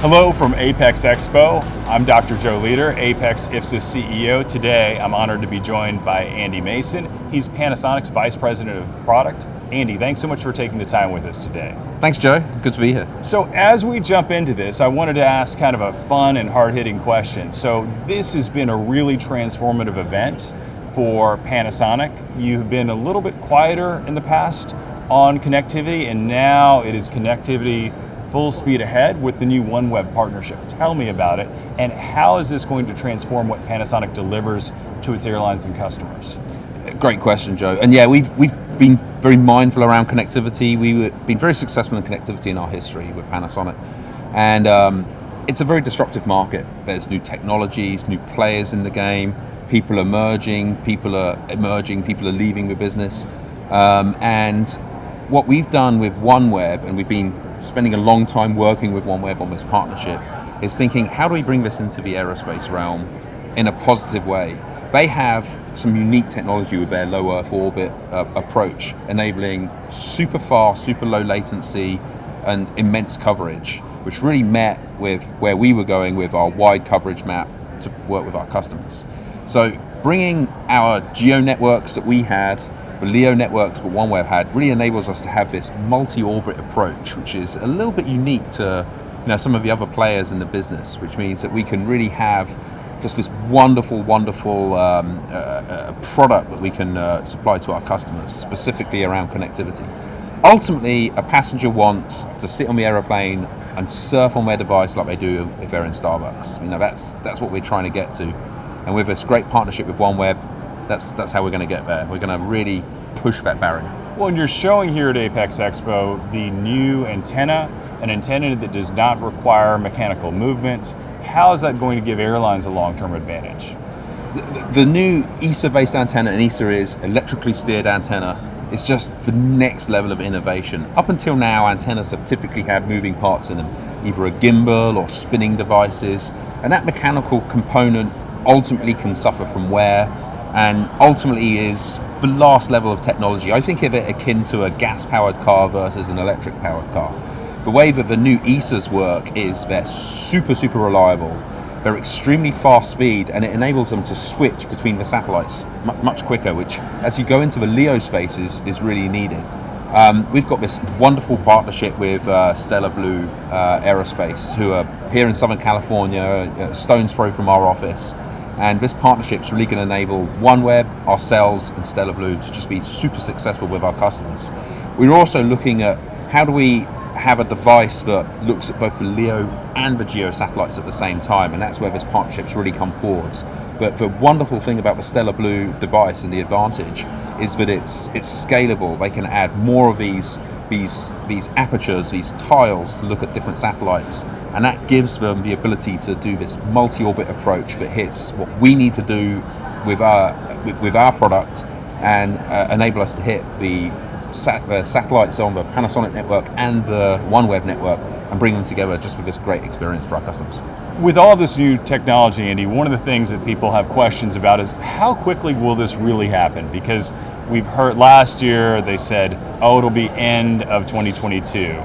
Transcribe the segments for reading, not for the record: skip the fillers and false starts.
Hello from Apex Expo. I'm Dr. Joe Leader, Apex IFSA CEO. Today, I'm honored to be joined by Andy Masson. He's Panasonic's Vice President of Product. Andy, thanks so much for taking the time with us today. Thanks, Joe. Good to be here. So as we jump into this, I wanted to ask kind of a fun and hard-hitting question. So this has been a really transformative event for Panasonic. You've been a little bit quieter in the past on connectivity, and now it is connectivity full speed ahead with the new OneWeb partnership. Tell me about it, and how is this going to transform what Panasonic delivers to its airlines and customers? Great question, Joe. And yeah, we've been very mindful around connectivity. We've been very successful in connectivity in our history with Panasonic. And it's a very disruptive market. There's new technologies, new players in the game, people are merging, people are leaving the business. And what we've done with OneWeb, and we've been spending a long time working with OneWeb on this partnership, is thinking, how do we bring this into the aerospace realm in a positive way? They have some unique technology with their low Earth orbit approach, enabling super fast, super low latency, and immense coverage, which really met with where we were going with our wide coverage map to work with our customers. So bringing our geo networks that we had, the LEO networks that OneWeb had, really enables us to have this multi-orbit approach, which is a little bit unique to some of the other players in the business, which means that we can really have just this wonderful product that we can supply to our customers, specifically around connectivity. Ultimately, a passenger wants to sit on the aeroplane and surf on their device like they do if they're in Starbucks. That's what we're trying to get to. And with this great partnership with OneWeb, that's how we're going to get there. We're going to really push that barrier. Well, and you're showing here at Apex Expo the new antenna, an antenna that does not require mechanical movement. How is that going to give airlines a long-term advantage? The new ESA-based antenna, and ESA is electrically steered antenna, is just the next level of innovation. Up until now, antennas have typically had moving parts in them, either a gimbal or spinning devices, and that mechanical component ultimately can suffer from wear, and ultimately is the last level of technology. I think of it akin to a gas-powered car versus an electric-powered car. The way that the new ESAs work is they're super reliable, they're extremely fast speed, and it enables them to switch between the satellites much quicker, which as you go into the LEO spaces is really needed. We've got this wonderful partnership with Stellar Blue Aerospace, who are here in Southern California, a stone's throw from our office. And this partnership's really going to enable OneWeb, ourselves, and Stellar Blue to just be super successful with our customers. We're also looking at how do we have a device that looks at both the LEO and the GEO satellites at the same time, and that's where this partnership's really come forwards. But the wonderful thing about the Stellar Blue device and the advantage is that it's scalable. They can add more of these apertures, these tiles to look at different satellites, and that gives them the ability to do this multi-orbit approach that hits what we need to do with our product and enable us to hit the satellites on the Panasonic network and the OneWeb network and bring them together just with this great experience for our customers. With all this new technology, Andy, one of the things that people have questions about is how quickly will this really happen? Because we've heard last year they said, it'll be end of 2022.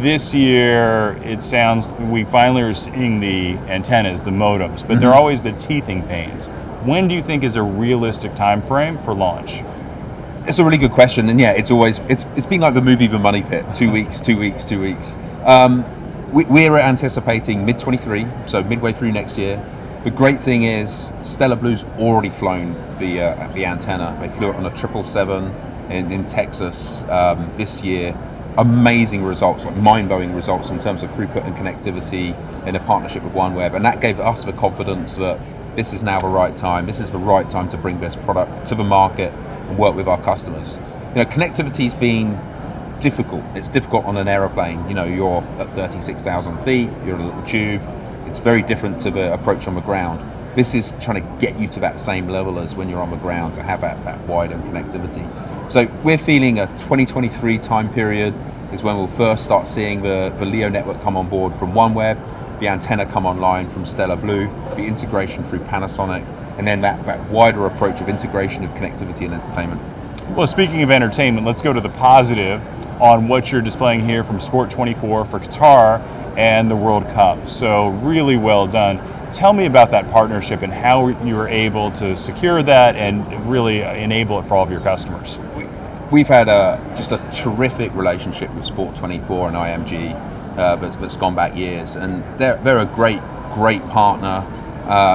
This year, it sounds we finally are seeing the antennas, the modems, but they're always the teething pains. When do you think is a realistic time frame for launch? It's a really good question, and yeah, it's been like the movie The Money Pit, 2 weeks. We're anticipating mid-23, so midway through next year. The great thing is Stellar Blue's already flown the antenna. They flew it on a 777 in Texas this year. Amazing results, like mind-blowing results in terms of throughput and connectivity in a partnership with OneWeb, and that gave us the confidence that this is now the right time. This is the right time to bring this product to the market and work with our customers. Connectivity's been difficult. It's difficult on an aeroplane. You're at 36,000 feet, you're in a little tube. It's very different to the approach on the ground. This is trying to get you to that same level as when you're on the ground to have that wider connectivity. So we're feeling a 2023 time period is when we'll first start seeing the LEO network come on board from OneWeb, the antenna come online from Stellar Blue, the integration through Panasonic, and then that wider approach of integration of connectivity and entertainment. Well, speaking of entertainment, let's go to the positive on what you're displaying here from Sport 24 for Qatar and the World Cup. So really well done. Tell me about that partnership and how you were able to secure that and really enable it for all of your customers. We've had just a terrific relationship with Sport24 and IMG that's gone back years, and they're a great partner.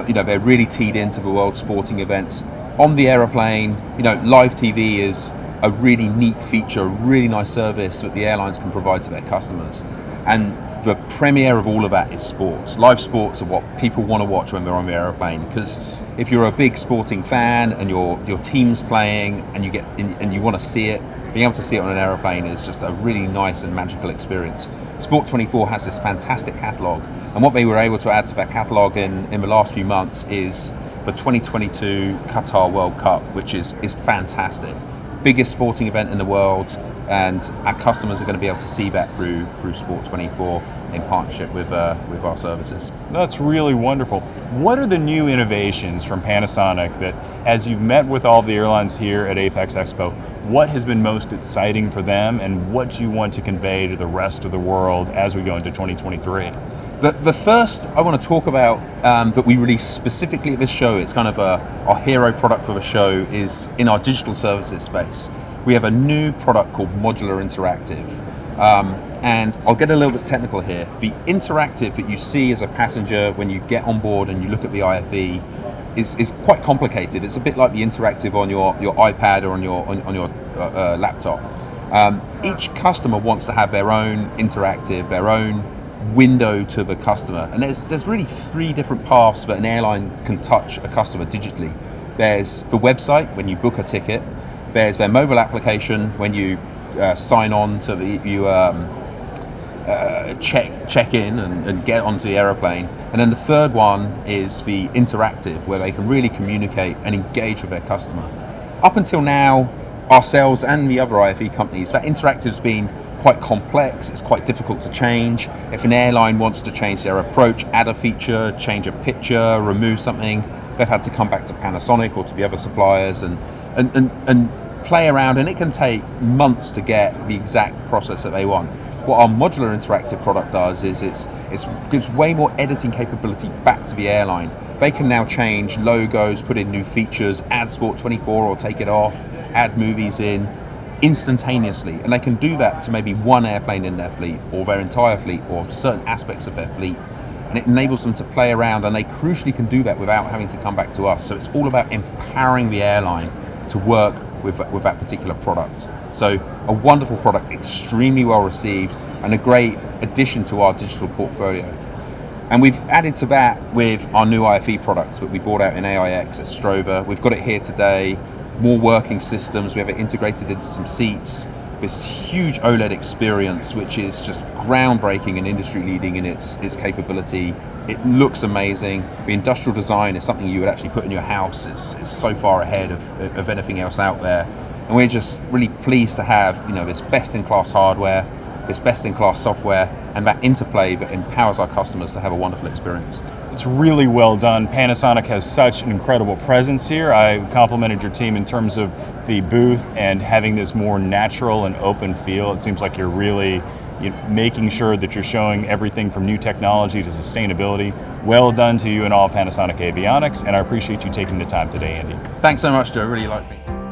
They're really teed into the world sporting events. On the aeroplane, live TV is a really neat feature, a really nice service that the airlines can provide to their customers. And the premiere of all of that is sports. Live sports are what people want to watch when they're on the aeroplane, because if you're a big sporting fan and your team's playing and you want to see it, being able to see it on an aeroplane is just a really nice and magical experience. Sport24 has this fantastic catalogue, and what they were able to add to that catalogue in the last few months is the 2022 Qatar World Cup, which is fantastic. Biggest sporting event in the world, and our customers are going to be able to see that through Sport24 in partnership with our services. That's really wonderful. What are the new innovations from Panasonic that, as you've met with all the airlines here at Apex Expo, what has been most exciting for them, and what do you want to convey to the rest of the world as we go into 2023? The first I want to talk about that we released specifically at this show, it's kind of our hero product for the show, is in our digital services space. We have a new product called Modular Interactive. And I'll get a little bit technical here. The interactive that you see as a passenger when you get on board and you look at the IFE is quite complicated. It's a bit like the interactive on your iPad or on your laptop. Each customer wants to have their own interactive, their own window to the customer, and there's really three different paths that an airline can touch a customer digitally. There's the website when you book a ticket. There's their mobile application when you sign on to check in and get onto the aeroplane. And then the third one is the interactive, where they can really communicate and engage with their customer. Up until now, ourselves and the other IFE companies, that interactive's been quite complex. It's quite difficult to change. If an airline wants to change their approach, add a feature, change a picture, remove something, they've had to come back to Panasonic or to the other suppliers and play around, and it can take months to get the exact process that they want. What our modular interactive product does is it gives way more editing capability back to the airline. They can now change logos, put in new features, add Sport24 or take it off, add movies in instantaneously, and they can do that to maybe one airplane in their fleet or their entire fleet or certain aspects of their fleet, and it enables them to play around, and they crucially can do that without having to come back to us. So it's all about empowering the airline to work with that particular product. So a wonderful product, extremely well received, and a great addition to our digital portfolio. And we've added to that with our new IFE products that we brought out in AIX at Strover. We've got it here today. More working systems. We have it integrated into some seats. This huge OLED experience, which is just groundbreaking and industry leading in its capability. It looks amazing. The industrial design is something you would actually put in your house. It's so far ahead of anything else out there. And we're just really pleased to have this best-in-class hardware, this best-in-class software, and that interplay that empowers our customers to have a wonderful experience. It's really well done. Panasonic has such an incredible presence here. I complimented your team in terms of the booth and having this more natural and open feel. It seems like you're really making sure that you're showing everything from new technology to sustainability. Well done to you and all Panasonic Avionics, and I appreciate you taking the time today, Andy. Thanks so much, Joe. Really liked it.